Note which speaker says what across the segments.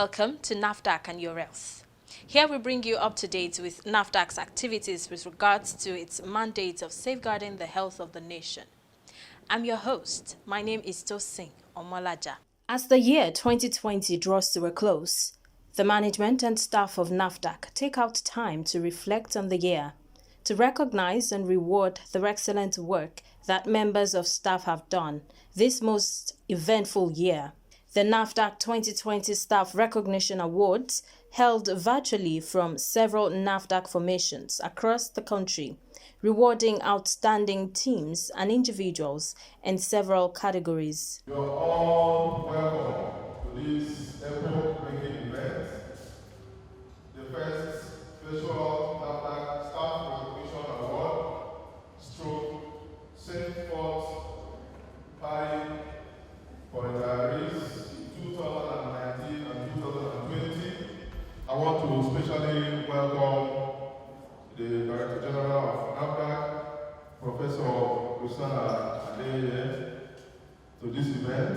Speaker 1: Welcome to NAFDAC and Your Else. Here we bring you up to date with NAFDAC's activities with regards to its mandate of safeguarding the health of the nation. I'm your host. My name is Tosin Omolaja. As the year 2020 draws to a close, the management and staff of NAFDAC take out time to reflect on the year, to recognize and reward the excellent work that members of staff have done this most eventful year. The NAFDAC 2020 Staff Recognition Awards, held virtually from several NAFDAC formations across the country, rewarding outstanding teams and individuals in several categories.
Speaker 2: You are all welcome to this epoch-making event, the first virtual NAFDAC Staff Recognition Award, sent forth by retirees 2019 and 2020. I want to especially welcome the Director General of NAFDAC, Professor Usana Adeye, to this event.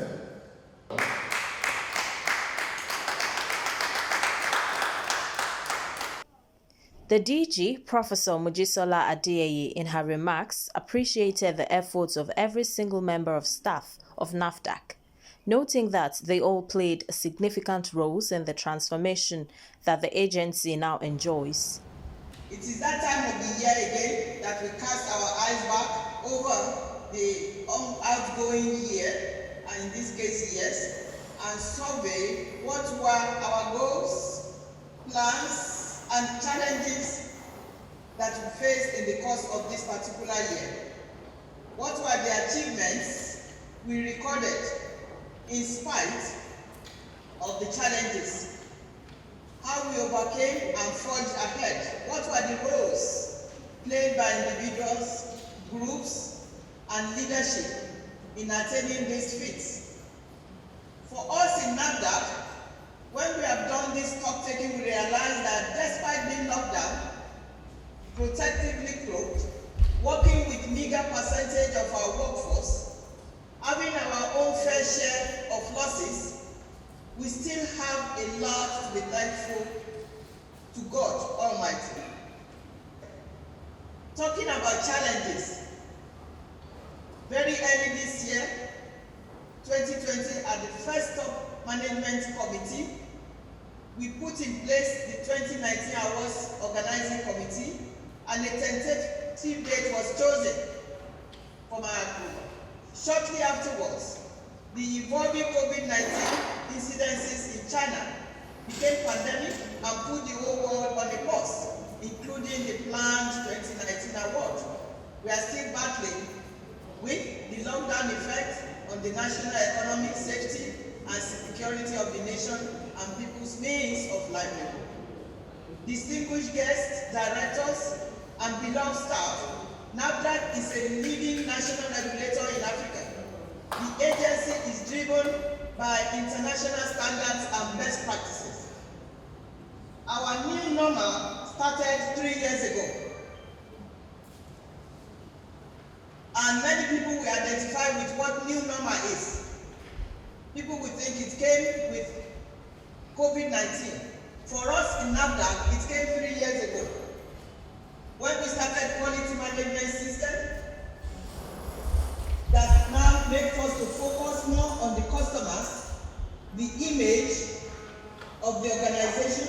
Speaker 1: The DG, Professor Mojisola Adeyeye, in her remarks, appreciated the efforts of every single member of staff of NAFDAC, noting that they all played significant roles in the transformation that the agency now enjoys.
Speaker 3: It is that time of the year again that we cast our eyes back over the outgoing year, and in this case years, and survey what were our goals, plans, and challenges that we faced in the course of this particular year. What were the achievements we recorded in spite of the challenges? How we overcame and forged ahead? What were the roles played by individuals, groups, and leadership in attaining these feats? For us in NAFDAC, when we have done this stock taking, we realize that despite being locked down, protectively cloaked, working with meager percentage of our workforce, having our own fair share of losses, we still have a lot to be thankful to God Almighty. Talking about challenges, very early this year, 2020, at the first top management committee, we put in place the 2019 Awards Organizing Committee, and a tentative date was chosen for my approval. Shortly afterwards, the evolving COVID-19 incidences in China became pandemic and put the whole world on a pause, including the planned 2019 award. We are still battling with the lockdown effect on the national economic safety and security of the nation and people's means of livelihood. Distinguished guests, directors, and beloved staff, NAFDAC is a leading national regulator in Africa. The agency is driven by international standards and best practices. Our new normal started 3 years ago, and many people will identify with what new normal is. People will think it came with COVID-19. For us in NAFDAC, it came 3 years ago, when we started quality management system that now makes us to focus more on the customers, the image of the organization,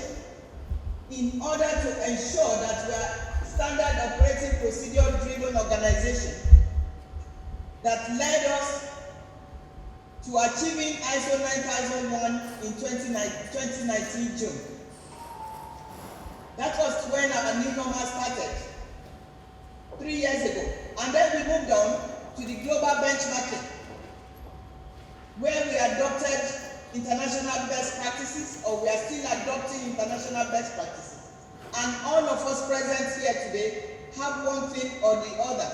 Speaker 3: in order to ensure that we are standard operating procedure driven organization that led us to achieving ISO 9001 in 2019 June. That was when our new normal started, 3 years ago. And then we moved on to the global benchmarking, where we adopted international best practices, or we are still adopting international best practices. And all of us present here today have one thing or the other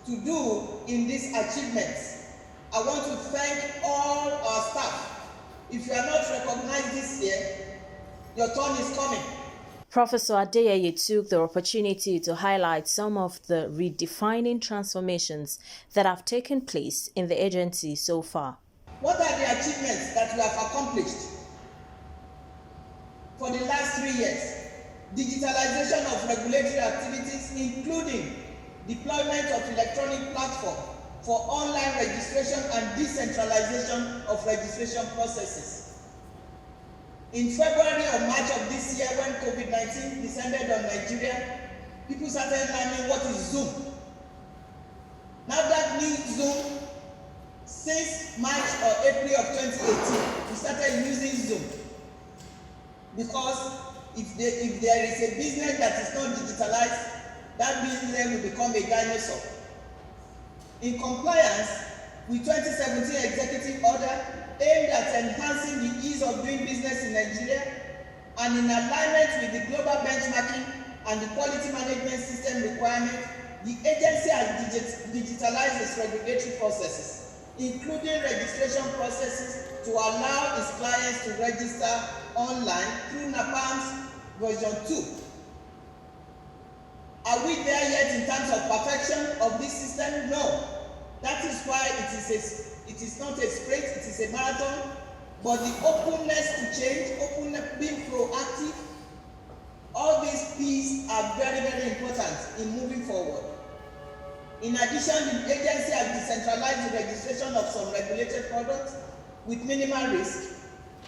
Speaker 3: to do in these achievements. I want to thank all our staff. If you are not recognized this year, your turn is coming.
Speaker 1: Professor Adeyeye took the opportunity to highlight some of the redefining transformations that have taken place in the agency so far.
Speaker 3: What are the achievements that we have accomplished? for the last 3 years. Digitalization of regulatory activities, including deployment of electronic platform for online registration and decentralization of registration processes. In February or March of this year, when COVID-19 descended on Nigeria, people started learning what is Zoom. NAFDAC knew Zoom since March or April of 2018. We started using Zoom because if there is a business that is not digitalized, that business will become a dinosaur. In compliance with 2017 executive order aimed at enhancing the ease of doing business in Nigeria and in alignment with the global benchmarking and the quality management system requirement, the agency has digitalized its regulatory processes, including registration processes to allow its clients to register online through NAPAM's version 2. Are we there yet in terms of perfection of this system? No. That is why it is not a sprint, it is a marathon. But the openness to change, being proactive, all these P's are very, very important in moving forward. In addition, the agency has decentralized the registration of some regulated products with minimal risk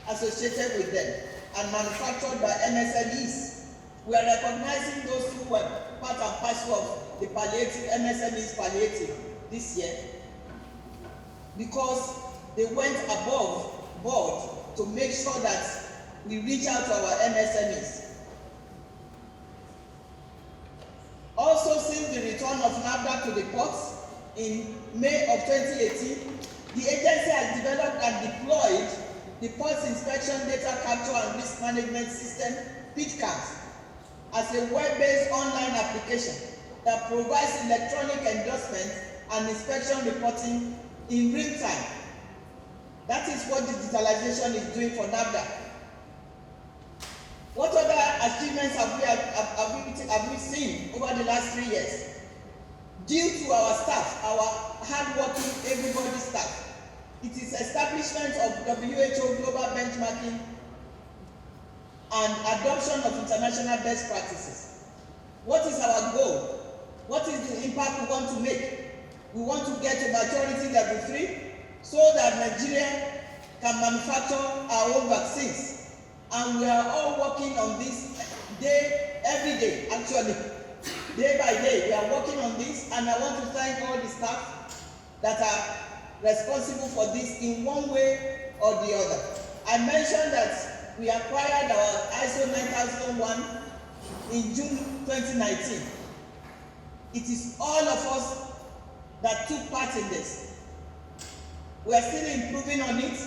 Speaker 3: associated with them and manufactured by MSMEs. We are recognizing those who were part and parcel of the palliative, MSMEs palliative this year because they went above board to make sure that we reach out to our MSMEs. Also, since the return of NAFDAC to the ports in May of 2018, the agency has developed and deployed the Ports Inspection Data Capture and Risk Management System, PIDCAS, as a web-based online application that provides electronic endorsement and inspection reporting in real time. That is what digitalization is doing for NAFDAC. What other achievements have we seen over the last 3 years? Due to our staff, our hardworking, everybody staff, it is establishment of WHO global benchmarking and adoption of international best practices. What is our goal? What is the impact we want to make? We want to get to maturity level 3 so that Nigeria can manufacture our own vaccines. And we are all working on this every day, actually. Day by day, we are working on this, and I want to thank all the staff that are responsible for this in one way or the other. I mentioned that we acquired our ISO 9001 in June 2019. It is all of us that took part in this. We are still improving on it.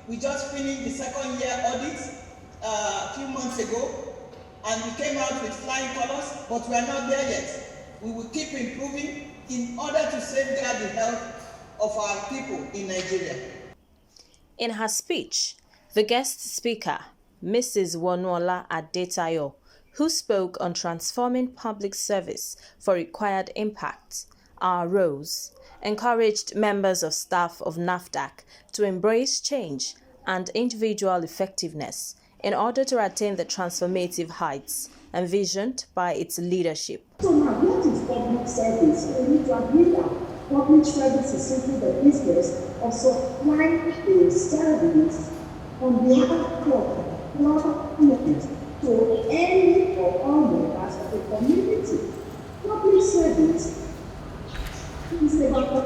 Speaker 3: We just finished the second year audit a few months ago, and we came out with flying colors, but we are not there yet. We will keep improving in order to safeguard the health of our people in Nigeria.
Speaker 1: In her speech, the guest speaker, Mrs. Wonuola Adetayo, who spoke on transforming public service for required impact, our roles, encouraged members of staff of NAFDAC to embrace change and individual effectiveness in order to attain the transformative heights envisioned by its leadership.
Speaker 4: So now, what is public service? We need to agree that public service is simply the business of supplying a service on behalf of government to any or all members of the community. Public service is about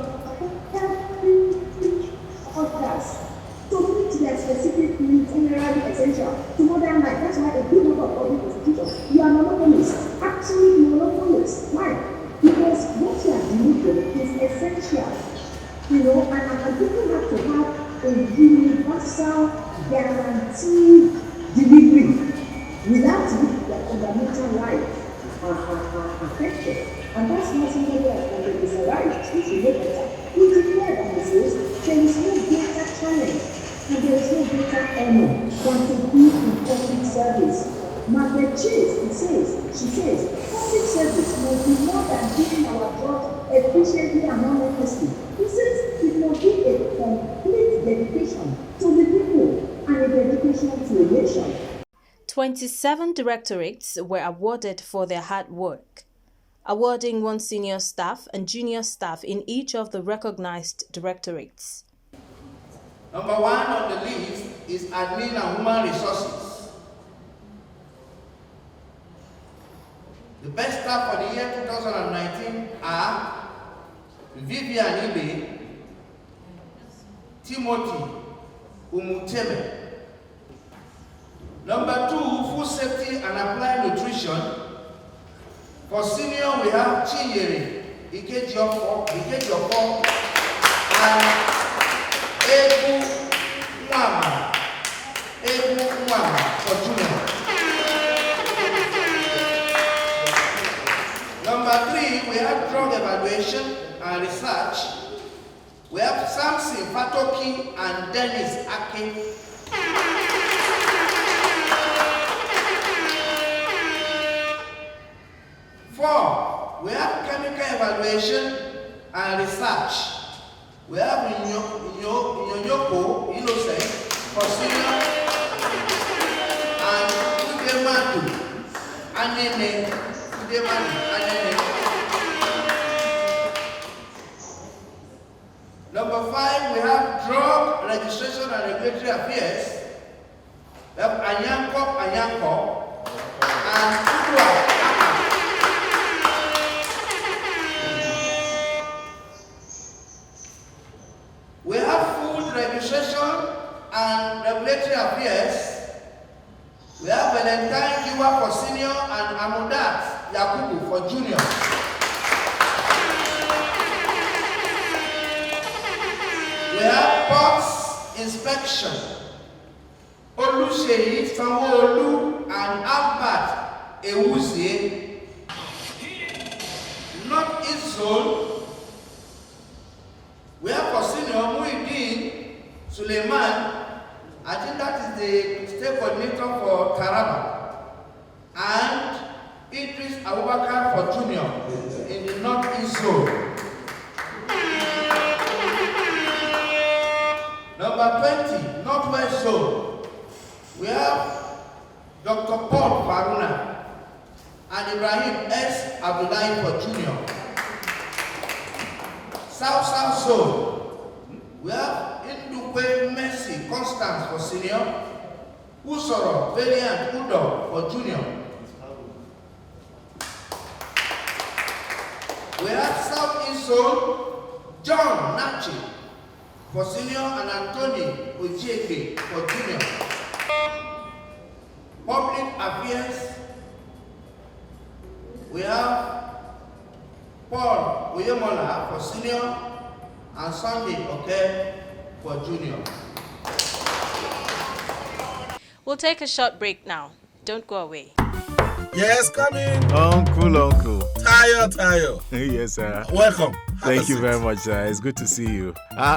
Speaker 4: helping others to meet their specific needs, generally essential to modern life. That's why a good number of public institutions, you are monopolists, absolute monopolists. Why? Because what you are delivering is essential, and people have to have a universal, guaranteed delivery. Without it, their fundamental rights are affected. And that's not something that when is a right, we should know better. We declare that there is no greater challenge and there is no greater honor than to be in public service. Margaret Chase, she says, public service must be more than doing our job efficiently and honestly. He says it must be a complete dedication to the people and a dedication to a nation.
Speaker 1: 27 directorates were awarded for their hard work, awarding 1 senior staff and junior staff in each of the recognized directorates.
Speaker 5: Number 1 on the list is Admin and Human Resources. The best staff for the year 2019 are Vivian Ibe, Timothy Umuteme. Number 2, Food Safety and Applied Nutrition. For senior, we have Chinyere Ikejiofo and Ebu Mwama for junior. Number 3, we have drug evaluation and research. We have Samson Fatoki and Dennis Ake. We have chemical evaluation and research. We have Nyonyoko Innocent for senior and Udematu Anene. Number 5, we have drug registration and regulatory affairs. We have Anyanko and Udwa. We have food registration and regulatory affairs. We have Valentine Giwa for senior and Amudat Yakubu for junior. We have ports inspection. Oluseyi Sanwo-Olu and Albert Ewuzie. North-East Zone. We have for senior Muhyiddin Suleiman. I think that is the state coordinator for Taraba. And Idris Abubakar for junior in the North-East Zone. Number 20, Northwest Zone. We have Dr. Paul Faruna and Ibrahim S. Abdullahi for junior. South Zone. We have Indukwe Mercy Constance for senior. Usoro Valiant Udo for junior. We have Southeast Zone. John Nachi for senior and Anthony Ojeke for junior. Public Affairs. We have Paul Uyemola for senior and Sunday Okay for junior.
Speaker 1: We'll take a short break now. Don't go away.
Speaker 6: Yes, come in.
Speaker 7: Uncle.
Speaker 6: Tayo.
Speaker 7: Yes, sir.
Speaker 6: Welcome.
Speaker 7: Thank you very much, sir. It's good to see you.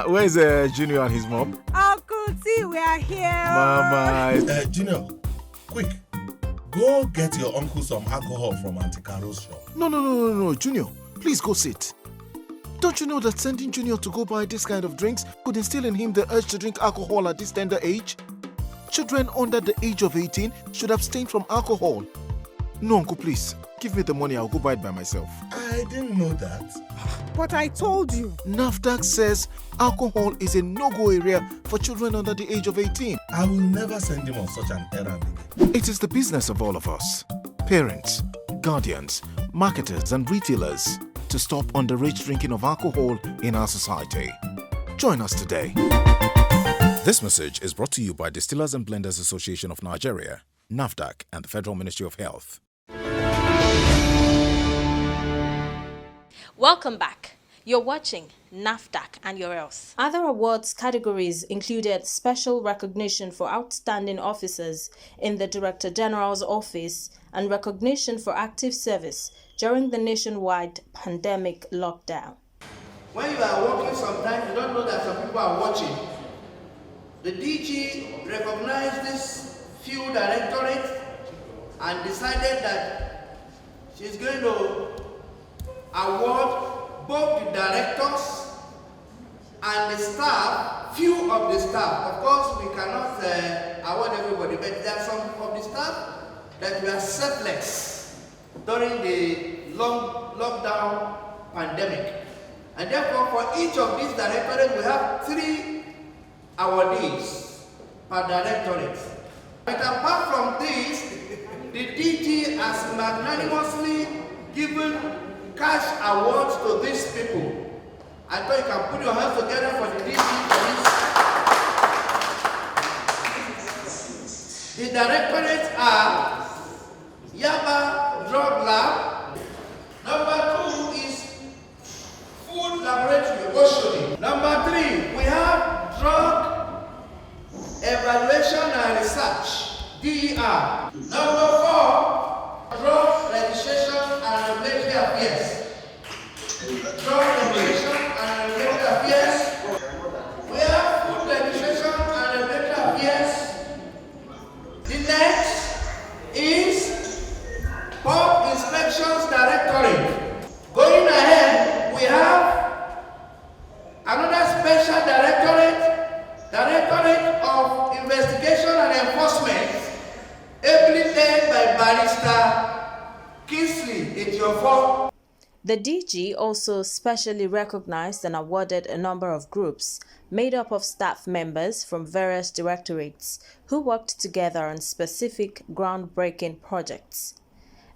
Speaker 7: Where's Junior and his mom?
Speaker 8: Uncle T, we are here.
Speaker 7: Mama.
Speaker 6: Junior, quick. Go get your uncle some alcohol from Auntie Carol's shop.
Speaker 7: No, Junior. Please go sit. Don't you know that sending Junior to go buy this kind of drinks could instill in him the urge to drink alcohol at this tender age? Children under the age of 18 should abstain from alcohol. No, Uncle, please. Give me the money. I'll go buy it by myself.
Speaker 6: I didn't know that.
Speaker 8: But I told you.
Speaker 7: NAFDAC says alcohol is a no-go area for children under the age of 18.
Speaker 6: I will never send him on such an errand again.
Speaker 7: It is the business of all of us, parents, guardians, marketers and retailers, to stop underage drinking of alcohol in our society. Join us today. This message is brought to you by Distillers and Blenders Association of Nigeria, NAFDAC, and the Federal Ministry of Health.
Speaker 1: Welcome back. You're watching NAFDAC and Your Else. Other awards categories included special recognition for outstanding officers in the Director General's office and recognition for active service during the nationwide pandemic lockdown.
Speaker 5: When you are working sometimes, you don't know that some people are watching. The DG recognized this few directorate and decided that she's going to award both the directors and the staff, few of the staff. Of course, we cannot award everybody, but there are some of the staff that were selfless during the long lockdown pandemic. And therefore, for each of these directorates, we have 3 awardees per directorate. But apart from this, the DG has magnanimously given cash awards to these people. I thought you can put your hands together for the DG for this. The directorates are Yaba Drug Lab. Number 2 is Food Laboratory, Oshodi. Number 3, we have Drug Evaluation and Research, DER. Number 4, Drug Registration and Regulatory Affairs. Drug Regulation and Regulatory Affairs. We have Food Registration and Regulatory Affairs. The next is Pub Inspections Directorate. Going ahead, we have another special Directorate of Investigation and Enforcement, ably led by Barrister Kingsley Ejiofor.
Speaker 1: The DG also specially recognized and awarded a number of groups made up of staff members from various directorates who worked together on specific groundbreaking projects.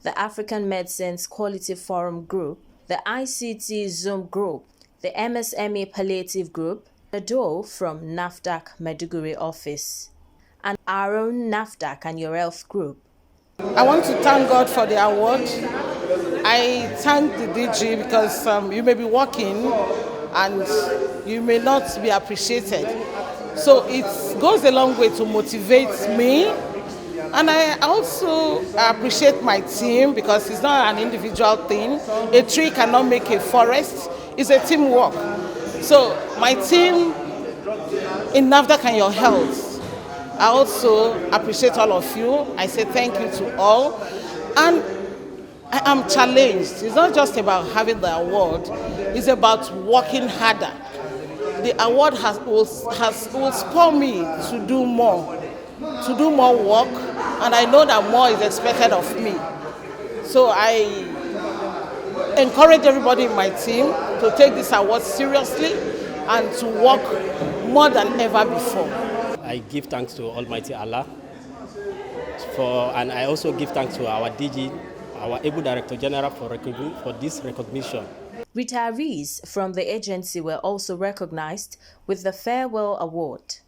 Speaker 1: The African Medicines Quality Forum Group, the ICT Zoom Group, the MSME Palliative Group, the DOE from NAFDAC Maiduguri office, and our own NAFDAC and Your Health Group.
Speaker 9: I want to thank God for the award. I thank the DG because you may be working and you may not be appreciated. So it goes a long way to motivate me. And I also appreciate my team because it's not an individual thing. A tree cannot make a forest. It's a teamwork. So my team in NAFDAC and Your Health, I also appreciate all of you. I say thank you to all. And I am challenged. It's not just about having the award. It's about working harder. The award will spur me to do more work, and I know that more is expected of me. So I encourage everybody in my team to take this award seriously and to work more than ever before.
Speaker 10: I give thanks to Almighty Allah and I also give thanks to our DG, our able Director General for this recognition.
Speaker 1: Retirees from the agency were also recognized with the Farewell Award.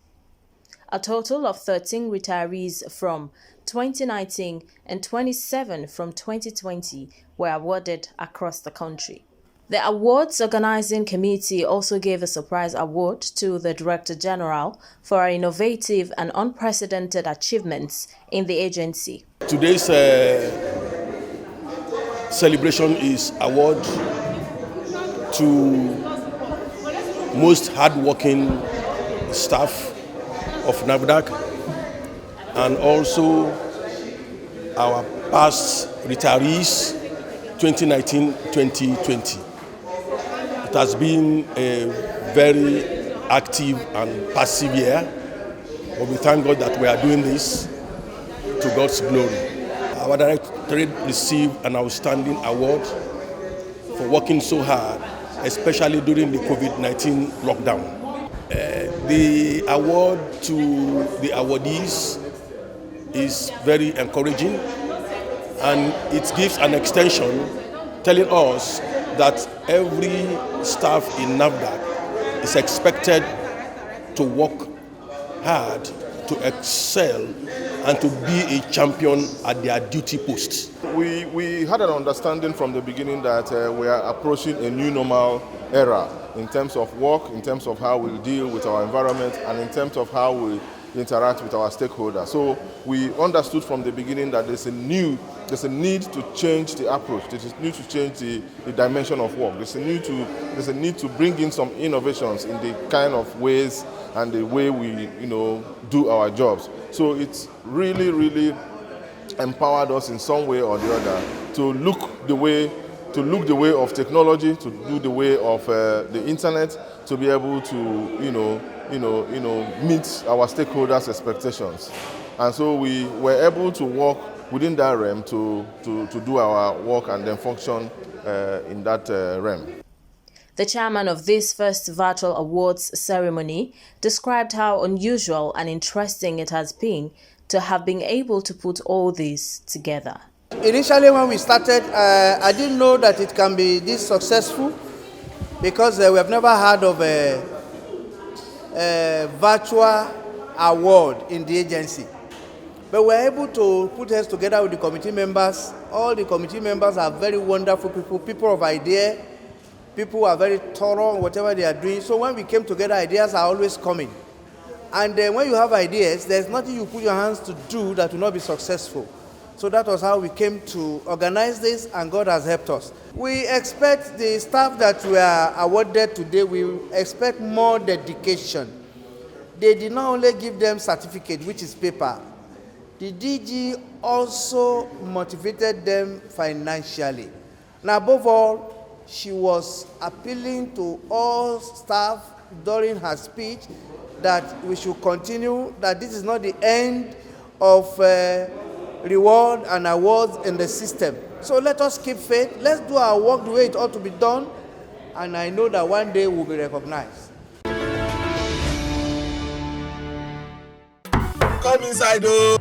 Speaker 1: A total of 13 retirees from 2019 and 27 from 2020 were awarded across the country. The awards organizing committee also gave a surprise award to the Director General for our innovative and unprecedented achievements in the agency.
Speaker 11: Today's celebration is award to most hardworking staff of NAFDAC and also our past retirees 2019-2020. It has been a very active and passive year, but we thank God that we are doing this to God's glory. Our directorate received an outstanding award for working so hard, especially during the COVID-19 lockdown. The award to the awardees is very encouraging, and it gives an extension telling us that every staff in NAFDAC is expected to work hard, to excel, and to be a champion at their duty posts.
Speaker 2: We had an understanding from the beginning that we are approaching a new normal era in terms of work, in terms of how we deal with our environment, and in terms of how we interact with our stakeholders. So we understood from the beginning that there's a need to change the approach, there's a need to change the dimension of work, there's a need to bring in some innovations in the kind of ways and the way we do our jobs. So it's really empowered us in some way or the other to look the way of technology, to do the way of the internet, to be able to meet our stakeholders' expectations. And so we were able to work within that realm to do our work and then function in that realm.
Speaker 1: The chairman of this first virtual awards ceremony described how unusual and interesting it has been to have been able to put all this together.
Speaker 5: Initially when we started, I didn't know that it can be this successful because we have never heard of a virtual award in the agency. But we're able to put heads together with the committee members. All the committee members are very wonderful people of idea. People are very thorough in whatever they are doing. So when we came together, ideas are always coming. And then when you have ideas, there's nothing you put your hands to do that will not be successful. So that was how we came to organize this, and God has helped us. We expect the staff that we are awarded today, we expect more dedication. They did not only give them certificate, which is paper. The DG also motivated them financially. Now, above all, she was appealing to all staff during her speech that we should continue, that this is not the end of reward and awards in the system. So let us keep faith. Let's do our work the way it ought to be done. And I know that one day we'll be recognized.
Speaker 6: Come inside, oh.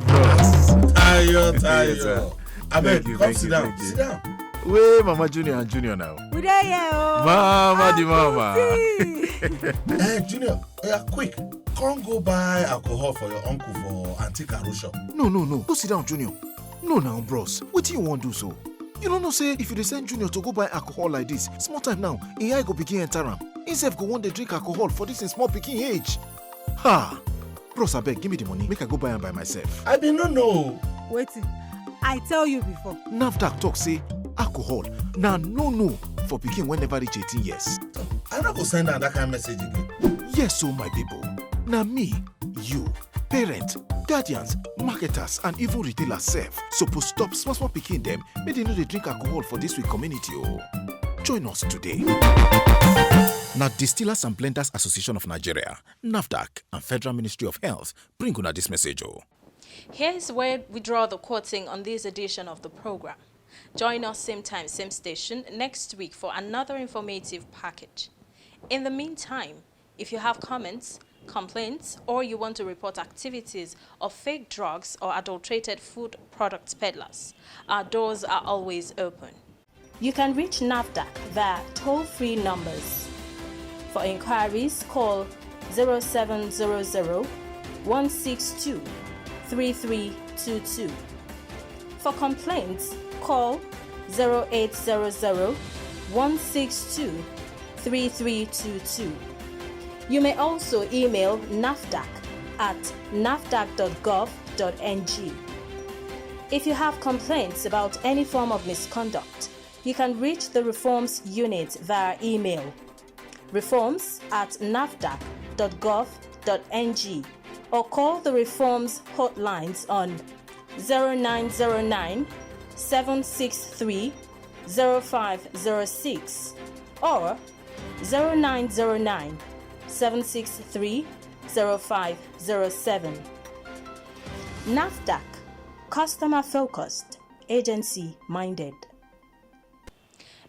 Speaker 6: Tayo. Abeg, come sit down. Sit down.
Speaker 7: Wait, Mama Junior and Junior now.
Speaker 8: We there, yeah, oh.
Speaker 7: Mama, the mama.
Speaker 6: Hey, Junior, quick. Come go buy alcohol for your uncle for Auntie Caro shop.
Speaker 7: No. Go sit down, Junior. No, now, bros. What do you want to do so? You don't know, say, if you dey send Junior to go buy alcohol like this, small time now, AI go begin enter am. Himself go want to drink alcohol for this in small pikin age. Ha! Bros, abeg, give me the money. Make I go buy am by myself.
Speaker 6: I been no know.
Speaker 8: Waiting. I tell you before.
Speaker 7: NAFDAC talk say alcohol na no for pikin wey never reach 18 years.
Speaker 6: I no go send am that kind of message again.
Speaker 7: Yes, so my people. Na me, you, parents, guardians, marketers, and even retailers sef suppose stop small pikin dem make they no dey drink alcohol for this week community o. Join us today. Na Distillers and Blenders Association of Nigeria, NAFDAC, and Federal Ministry of Health bring una this message o.
Speaker 1: Here's where we draw the curtain on this edition of the program. Join us same time, same station next week for another informative package. In the meantime, if you have comments, complaints, or you want to report activities of fake drugs or adulterated food product peddlers, our doors are always open. You can reach NAFDAC via toll-free numbers. For inquiries, call 0700 162 3322. For complaints, call 0800 162 3322. You may also email NAFDAC at nafdac.gov.ng. If you have complaints about any form of misconduct, you can reach the Reforms Unit via email reforms@nafdac.gov.ng or call the Reforms hotlines on 0909 763 0506 or 0909 763 0507. NAFDAC, customer focused, agency minded.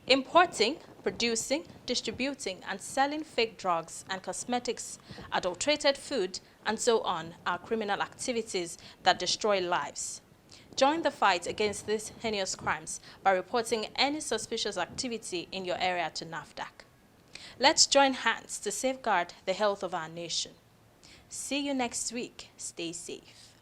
Speaker 1: Importing, producing, distributing, and selling fake drugs and cosmetics, adulterated food, and so on are criminal activities that destroy lives. Join the fight against these heinous crimes by reporting any suspicious activity in your area to NAFDAC. Let's join hands to safeguard the health of our nation. See you next week. Stay safe.